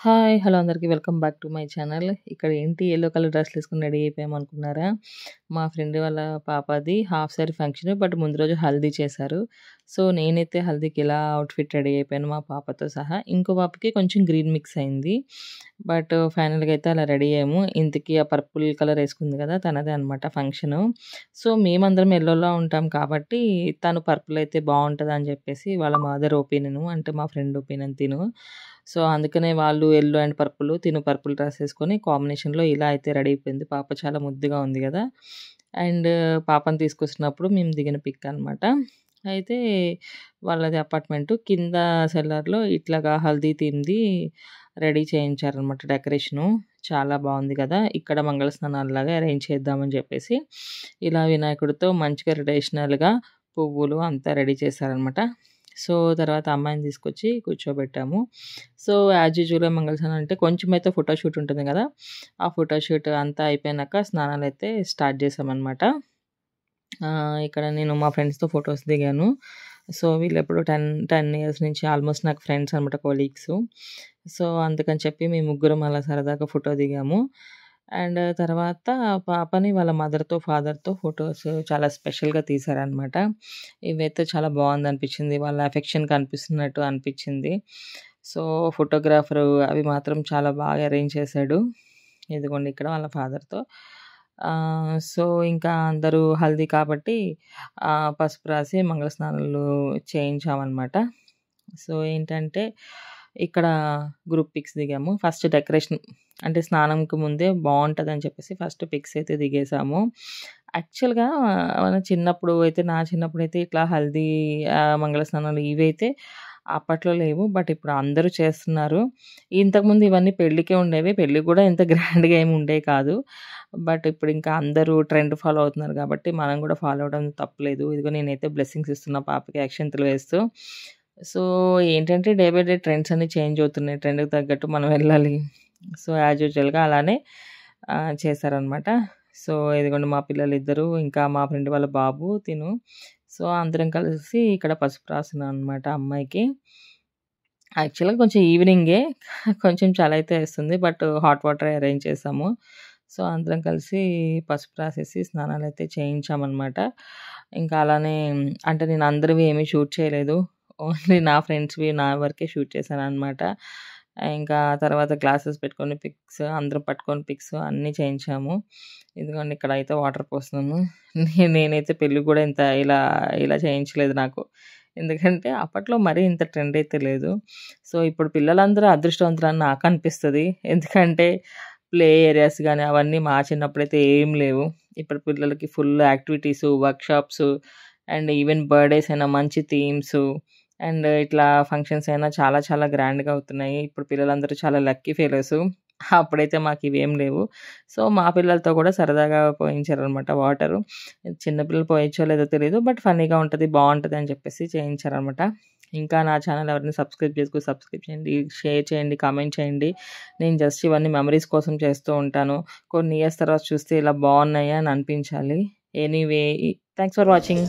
Hi! Hello అందరికి welcome back to my channel. ఇక్కడ ఏంటి యెల్లో కలర్ డ్రెస్‌లేసుకొని రెడీ అయిపోయామనుకున్నారా? మా ఫ్రెండ్ వాళ్ళ పాపది హాఫ్ సారీ ఫంక్షన్. బట్ ముందు రోజు హల్దీ చేశారు. సో, నేనైతే హల్దీకి ఇలా అవుట్‌ఫిట్ రెడీ అయిపోయాను మా పాపతో సహా. ఇంకో పాపకి కొంచెం గ్రీన్ మిక్స్ అయింది. బట్ ఫైనల్‌గా అయితే అలా రెడీ అయ్యాము. ఇంతకీ ఆ పర్పుల్ కలర్ ఏసుకుంది కదా! తనదే అనమాట ఫంక్షను. సో, మేమందరం యెల్లోలో ఉంటాం కాబట్టి తను పర్పుల్ అయితే బావుంటదని చెప్పేసి వాళ్ళ మదర్ ఒపీనియను. అంటే మా ఫ్రెండ్ ఒపీనియన్ తిను. సో, అందుకనే వాళ్ళు యెల్లో అండ్ పర్పుల్, తిను పర్పుల్ డ్రెస్ ఏసుకొని కాంబినేషన్‌లో ఇలా అయితే రెడీ అయిపోయింది. పాప చాలా ముద్దుగా ఉంది గదా! అండ్ పాపని తీసుకొచ్చినప్పుడు మేము దిగిన పిక్ అనమాట. అయితే వాళ్ళది అపార్ట్‌మెంటు. కింద సెల్లార్‌లో ఇట్లాగా హల్దీ థీమ్‌ది రెడీ చేయించారనమాట డెకరేషను. చాలా బావుంది గదా! ఇక్కడ మంగళ స్నానాల్లాగా అరేంజ్ చేద్దామని జెప్పేసి, ఇలా వినాయకుడితో మంచిగా ట్రెడిషనల్‌గా పువ్వులు అంతా రెడీ చేశారనమాట. సో, తర్వాత అమ్మాయిని తీసుకొచ్చి కూర్చోబెట్టాము. సో, యాజ్ యూజువల్‌గా మంగళస్నానం అంటే కొంచెమైతే ఫోటోషూట్ ఉంటుంది గదా! ఆ ఫోటోషూట్ అంతా అయిపోయినాక స్నానాలైతే స్టార్ట్ చేశామనమాట. ఇక్కడ నేను మా ఫ్రెండ్స్‌తో ఫోటోస్ దిగాను. సో, వీళ్ళెప్పుడు 10 ఇయర్స్ నుంచి ఆల్మోస్ట్ నాకు ఫ్రెండ్స్ అనమాట, కొలీగ్సు. సో, అందుకని చెప్పి మేము ముగ్గురం అలా సరదాగా ఫోటో దిగాము. అండ్ తర్వాత పాపని వాళ్ళ మదర్‌తో, ఫాదర్‌తో ఫోటోస్ చాలా స్పెషల్‌గా తీశారనమాట. ఇవైతే చాలా బావుందనిపించింది. వాళ్ళ ఎఫెక్షన్ కనిపిస్తున్నట్టు అనిపించింది. సో, ఫోటోగ్రాఫరు అవి మాత్రం చాలా బాగా అరేంజ్ చేశాడు. ఇదిగోండి ఇక్కడ వాళ్ళ ఫాదర్‌తో. సో, ఇంకా అందరూ హల్దీ కాబట్టి పసుపు రాసి మంగళస్నానాలు చేయించామనమాట. సో, ఏంటంటే ఇక్కడ గ్రూప్ పిక్స్ దిగాము. ఫస్ట్ డెకరేషన్ అంటే స్నానంకి ముందే బావుంటదని చెప్పేసి ఫస్ట్ పిక్స్ అయితే దిగేసాము. యాక్చువల్‌గా మన చిన్నప్పుడు అయితే, నా చిన్నప్పుడైతే ఇట్లా హల్దీ మంగళస్నానాలు ఇవైతే అప్పట్లో లేవు. బట్ ఇప్పుడు అందరూ చేస్తున్నారు. ఇంతకుముందు ఇవన్నీ పెళ్ళికే ఉండేవి. పెళ్ళికి గూడా ఇంత గ్రాండ్‌గా ఏమి ఉండేవి కాదు. బట్ ఇప్పుడు ఇంకా అందరూ ట్రెండ్ ఫాలో అవుతున్నారు కాబట్టి మనం గూడా ఫాలో అవ్వడం తప్పులేదు. ఇదిగో నేనైతే బ్లెస్సింగ్స్ ఇస్తున్నా పాపకి అక్షింతలు వేస్తూ. సో, ఏంటంటే డే బై డే ట్రెండ్స్ అన్నీ చేంజ్ అవుతున్నాయి. ట్రెండ్‌కి తగ్గట్టు మనం వెళ్ళాలి. సో, యాజ్ యూజువల్‌గా అలానే చేశారనమాట. సో, ఇదిగోండి మా పిల్లలిద్దరూ, ఇంకా మా ఫ్రెండ్ వాళ్ళ బాబు తిను. సో, అందరం కలిసి ఇక్కడ పసుపు రాస్తున్నాం అనమాట అమ్మాయికి. యాక్చువల్‌గా కొంచెం ఈవినింగే కొంచెం చలైతే ఏస్తుంది. బట్ హాట్ వాటరే అరేంజ్ చేసాము. సో, అందరం కలిసి పసుపు రాసేసి స్నానాలైతే చేయించామనమాట. ఇంకా అలానే అంటే నేను అందరివి ఏమి షూట్ చేయలేదు. ఓన్లీ నా ఫ్రెండ్స్‌వి నా వరకే షూట్ చేశాననమాట. ఇంకా తర్వాత గ్లాసెస్ పెట్టుకొని పిక్స్, అందరం పట్టుకొని పిక్స్ అన్నీ చేయించాము. ఇదిగోండి ఇక్కడైతే వాటర్ పోస్తున్నాము. నేనైతే పెళ్ళికి గూడా ఇంత ఇలా చేయించలేదు నాకు. ఎందుకంటే అప్పట్లో మరీ ఇంత ట్రెండ్ అయితే లేదు. సో, ఇప్పుడు పిల్లలందరూ అదృష్టవంతులని నాకనిపిస్తది. ఎందుకంటే ప్లే ఏరియాస్ గాని అవన్నీ మా చిన్నప్పుడైతే ఏం లేవు. ఇప్పుడు పిల్లలకి full activities, workshops and even birthdays అయినా మంచి థీమ్సు అండ్ ఇట్లా ఫంక్షన్స్ అయినా చాలా చాలా గ్రాండ్‌గా అవుతున్నాయి. ఇప్పుడు పిల్లలందరూ చాలా లక్కీ ఫెలోసు. అప్పుడైతే మాకివేం లేవు. సో, మా పిల్లలతో కూడా సరదాగా పోయించారనమాట వాటరు. చిన్న పిల్లలు పోయొచ్చో లేదో తెలీదు. బట్ ఫన్నీగా ఉంటది, బావుంటది అని చెప్పేసి చేయించారనమాట. ఇంకా నా ఛానల్ ఎవరైనా సబ్స్క్రైబ్ చేయండి, షేర్ చేయండి, కామెంట్ చేయండి. నేను జస్ట్ ఇవన్నీ మెమరీస్ కోసం చేస్తూ ఉంటాను. కొన్ని ఇయర్స్ తర్వాత చూస్తే ఇలా బావున్నాయా అని అనిపించాలి. Anyway thanks for watching.